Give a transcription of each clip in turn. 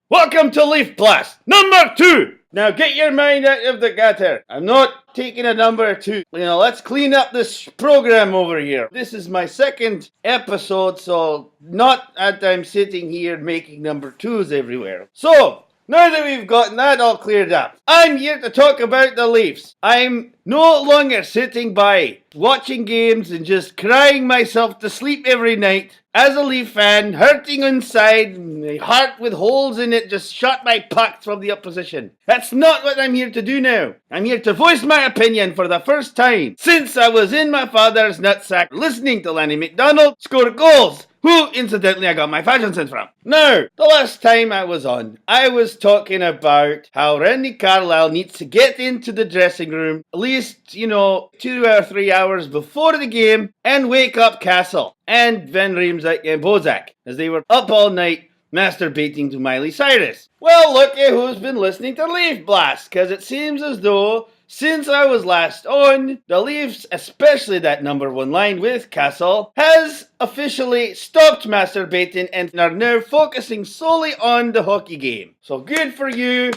Welcome to Leaf Blast number 2. Now get your mind out of the gutter. I'm not taking a number 2. Let's clean up this program over here. This is my second episode, so not that I'm sitting here making number 2s everywhere. So, now that we've gotten that all cleared up, I'm here to talk about the Leafs. I'm no longer sitting by watching games and just crying myself to sleep every night. As a Leaf fan, hurting inside, my heart with holes in it just shot by pucks from the opposition. That's not what I'm here to do now. I'm here to voice my opinion for the first time since I was in my father's nutsack listening to Macdonald score goals, who, incidentally, I got my fashion sense from. Now, the last time I was on, I was talking about how Randy Carlyle needs to get into the dressing room at least, 2 or 3 hours before the game and wake up Castle and Van Riemsdyk and Bozak as they were up all night masturbating to Miley Cyrus. Well, look at who's been listening to Leaf Blast, because it seems as though since I was last on, the Leafs, especially that number 1 line with Castle, has officially stopped masturbating and are now focusing solely on the hockey game. So good for you,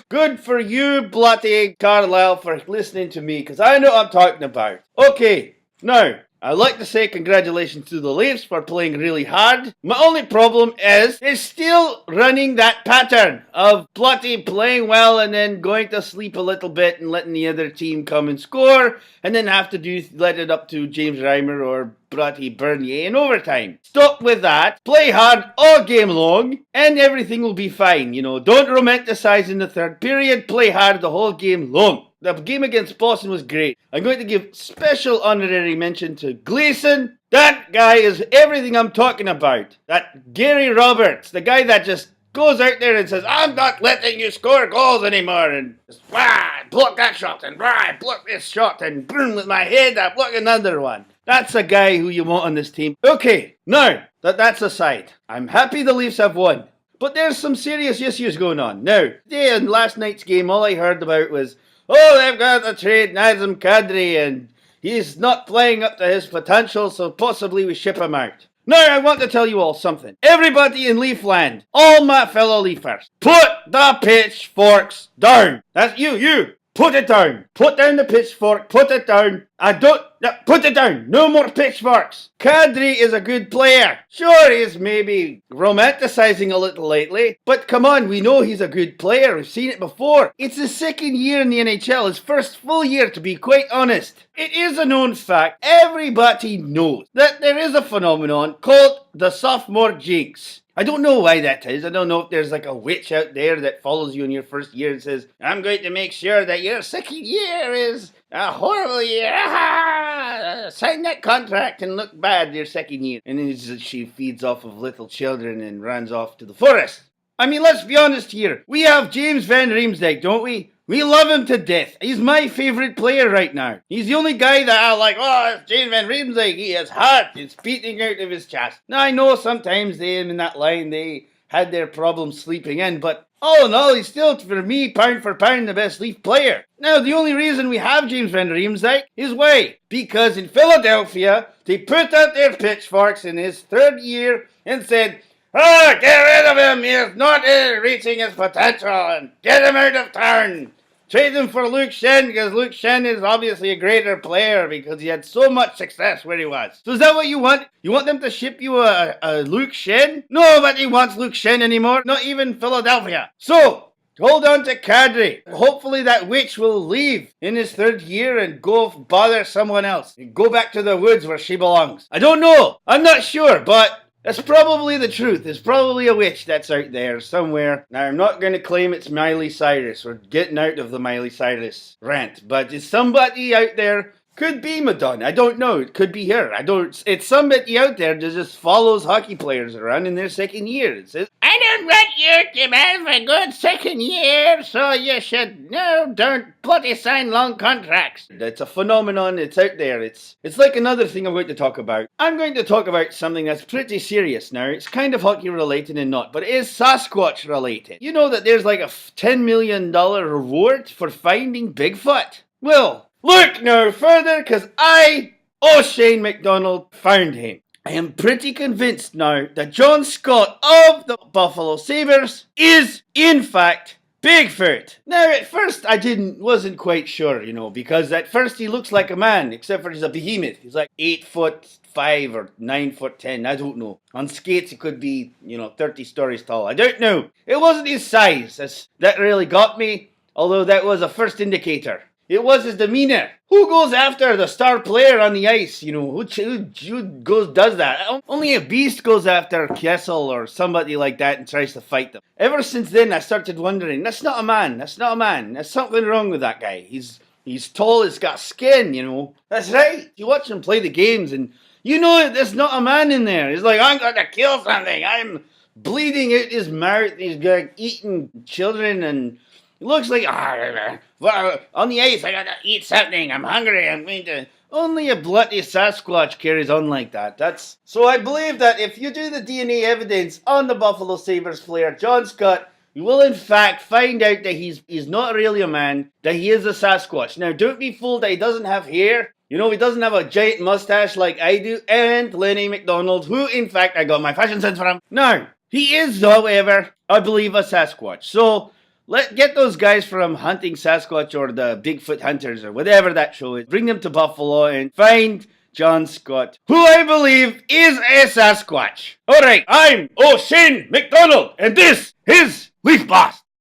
bloody Carlisle, for listening to me, because I know what I'm talking about. Okay, now, I'd like to say congratulations to the Leafs for playing really hard. My only problem is they're still running that pattern of bloody playing well and then going to sleep a little bit and letting the other team come and score and then have to let it up to James Reimer or bloody Bernier in overtime. Stop with that. Play hard all game long and everything will be fine. Don't romanticize in the third period. Play hard the whole game long. The game against Boston was great. I'm going to give special honorary mention to Gleason. That guy is everything I'm talking about. That Gary Roberts, the guy that just goes out there and says, I'm not letting you score goals anymore, and just, block that shot, and block this shot, and boom, with my head, I block another one. That's a guy who you want on this team. Okay, now, that's aside. I'm happy the Leafs have won. But there's some serious issues going on. Now, today in last night's game, all I heard about was, they've got to trade Nazim Kadri and he's not playing up to his potential, so possibly we ship him out. Now, I want to tell you all something. Everybody in Leafland, all my fellow Leafers, put the pitchforks down. That's you. Put it down. Put down the pitchfork. Put it down. Put it down. No more pitchforks. Kadri is a good player. Sure, he's maybe romanticizing a little lately, but come on, we know he's a good player. We've seen it before. It's his second year in the NHL, his first full year, to be quite honest. It is a known fact. Everybody knows that there is a phenomenon called the sophomore jinx. I don't know why that is. I don't know if there's like a witch out there that follows you in your first year and says, I'm going to make sure that your second year is a horrible year. Sign that contract and look bad your second year. And then she feeds off of little children and runs off to the forest. I mean, let's be honest here. We have James Van Riemsdyk, don't we? We love him to death. He's my favorite player right now. He's the only guy that I like, it's James Van Riemsdyk. He has heart. It's beating out of his chest. Now, I know sometimes they in that line, they had their problems sleeping in, but all in all, he's still, for me, pound for pound, the best Leaf player. Now, the only reason we have James Van Riemsdyk is why? Because in Philadelphia, they put out their pitchforks in his third year and said, get rid of him. He is not reaching his potential and get him out of town. Trade him for Luke Schenn, because Luke Schenn is obviously a greater player because he had so much success where he was. So is that what you want? You want them to ship you a Luke Schenn? Nobody wants Luke Schenn anymore, not even Philadelphia. So, hold on to Kadri. Hopefully that witch will leave in his third year and go bother someone else. And go back to the woods where she belongs. I don't know. I'm not sure, but that's probably the truth. There's probably a witch that's out there somewhere. Now, I'm not going to claim it's Miley Cyrus. We're getting out of the Miley Cyrus rant. But is somebody out there? Could be Madonna. I don't know. It could be her. It's somebody out there that just follows hockey players around in their second year. It says, I don't want you to have a good second year, so you should, don't bloody sign long contracts. It's a phenomenon. It's out there. It's like another thing I'm going to talk about. I'm going to talk about something that's pretty serious now. It's kind of hockey related and not, but it is Sasquatch related. You know that there's like a $10 million reward for finding Bigfoot? Well, look no further, because Shane Macdonald found him. I am pretty convinced now that John Scott of the Buffalo Sabres is, in fact, Bigfoot. Now, at first, wasn't quite sure, because at first he looks like a man, except for he's a behemoth. He's like 8'5" or 9'10", I don't know. On skates, he could be, 30 stories tall. I don't know. It wasn't his size that really got me, although that was a first indicator. It was his demeanor. Who goes after the star player on the ice? Who does that? Only a beast goes after Kessel or somebody like that and tries to fight them. Ever since then, I started wondering, that's not a man. That's not a man. There's something wrong with that guy. He's tall, he's got skin, That's right. You watch him play the games and there's not a man in there. He's like, I'm going to kill something. I'm bleeding out his mouth. He's eating children and... It looks like, on the ice, I gotta eat something. I'm hungry. I'm going to... Only a bloody Sasquatch carries on like that. So I believe that if you do the DNA evidence on the Buffalo Sabres player, John Scott, you will in fact find out that he's not really a man, that he is a Sasquatch. Now, don't be fooled that he doesn't have hair. He doesn't have a giant mustache like I do, and Lenny Macdonald, who in fact I got my fashion sense from. No, he is, however, I believe, a Sasquatch. So... let's get those guys from Hunting Sasquatch or the Bigfoot Hunters or whatever that show is. Bring them to Buffalo and find John Scott, who I believe is a Sasquatch. Alright, I'm O'Shane McDonald, and this is Leaf Blast.